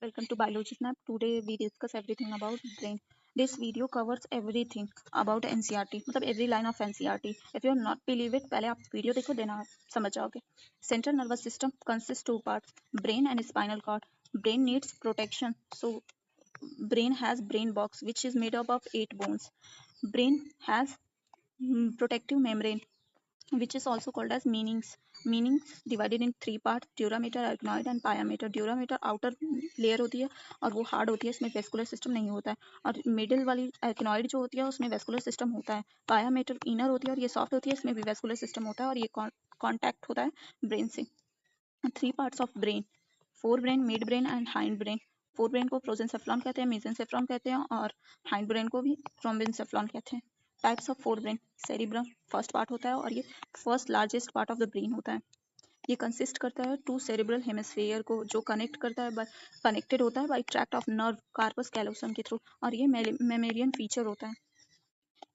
Welcome to Biology Snap. Today we discuss everything about brain. This video covers everything about NCERT, मतलब every line of NCERT. If you not believe it, पहले आप video देखो, देना आप समझ जाओगे. Central nervous system consists two parts: brain and spinal cord. Brain needs protection, so brain has brain box, which is made up of 8 bones. Brain has protective membrane, which is also called as meanings divided in 3 parts: dura mater, arachnoid and pia mater. Dura mater outer layer होती है और वो hard होती है, इसमें vascular system नहीं होता है. और मिडिल वाली एर्गनॉइड जो होती है उसमें वेस्कुलर सिस्टम होता है. पायामीटर इनर होती है और ये सॉफ्ट होती है, इसमें भी वेस्कुलर सिस्टम होता है और ये कॉन्टैक्ट होता है ब्रेन से. 3 parts of brain: fore brain, mid brain and hind brain. Fore brain को प्रोजेंसेफ्लॉन कहते हैं, मेसेंसेफ्लॉन कहते हैं और हाइंड ब्रेन को भी ट्रोम्बिनसेफ्लॉन कहते हैं. Types of fore brain: cerebrum first part होता है और ये first largest part of the brain होता है. ये कंसिस्ट करता है टू सेरिब्रल हेमिस्फीयर को, जो कनेक्टेड होता है by tract of nerve corpus callosum के थ्रू, और ये मेमेरियन फीचर होता है.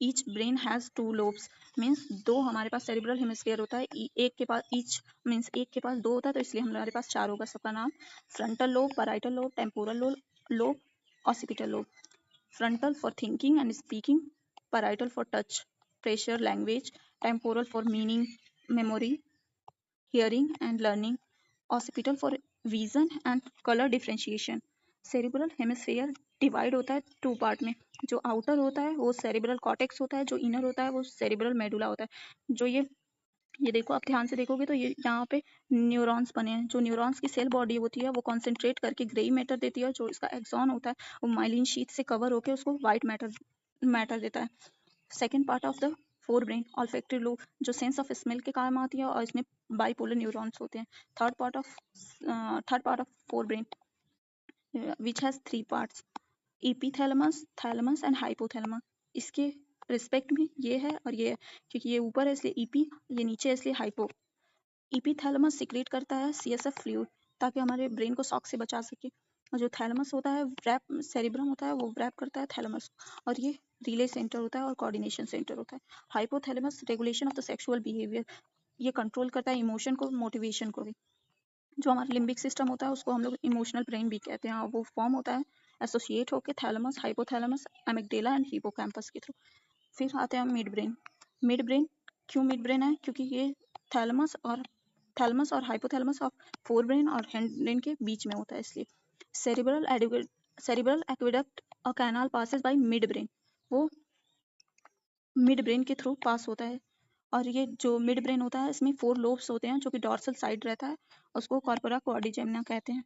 Each brain has two lobes, means दो हमारे पास सेरिब्रल हेमिस्फीयर होता है, एक के पास ईच मीन्स एक के पास दो होता है, तो इसलिए हमारे पास चार होगा. सबका नाम: frontal lobe, parietal lobe, temporal lobe, occipital lobe. Frontal for thinking and speaking, parietal for touch, pressure, language, temporal for meaning, memory, hearing and learning, occipital for vision and color differentiation. Cerebral hemisphere divide होता है two part में. जो outer होता है वो cerebral cortex होता है, जो इनर होता है वो सेरिब्रल मेडुला होता है. जो ये देखो, आप ध्यान से देखोगे तो ये यहाँ पे न्यूरॉन्स बने हैं. जो न्यूरॉन्स की सेल बॉडी होती है वो कॉन्सेंट्रेट करके ग्रे मैटर देती है, और जो इसका एक्सॉन होता है वो माइलिन शीथ से कवर होकर उसको वाइट मैटर देता है. Second part of the fore brain, olfactory lobe, जो सेंस ऑफ स्मेल के काम आती है और इसमें बाइपोलर न्यूरॉन्स होते हैं. Third part of fore brain which has 3 parts: epithalamus, thalamus and hypothalamus. इसके रिस्पेक्ट में ये है और ये है, क्योंकि ये ऊपर है इसलिए ईपी, ये नीचे है इसलिए हाइपो. इपीथैलेमस सिक्रेट करता है सीएसएफ फ्लूइड ताकि हमारे ब्रेन को शॉक से बचा सके, और जो थैलेमस होता है रैप सेरिब्रम होता है वो रैप करता है थैलेमस, और ये रिले सेंटर होता है और कोऑर्डिनेशन सेंटर होता है. Hypothalamus regulation of the sexual behaviour, ये कंट्रोल करता है इमोशन को, मोटिवेशन को भी. जो हमारा लिम्बिक सिस्टम होता है उसको हम लोग इमोशनल ब्रेन भी कहते हैं, और वो फॉर्म होता है एसोसिएट होकर थैलेमस, हाइपोथैलेमस, एमिगडेला एंड हिपोकैम्पस के थ्रू. फिर आते हैं मिड ब्रेन. मिड ब्रेन क्यों मिड ब्रेन है? क्योंकि ये थैलेमस और हाइपोथैलेमस ऑफ फोर ब्रेन और हैंड ब्रेन के बीच में होता है, इसलिए. Cerebral aqueduct, a canal passes by mid brain, वो मिड ब्रेन के थ्रू पास होता है. और ये जो मिड ब्रेन होता है इसमें 4 लोब्स होते हैं, जो कि डॉर्सल साइड रहता है, उसको कॉर्पोरा क्वाड्रिजेमिना कहते हैं.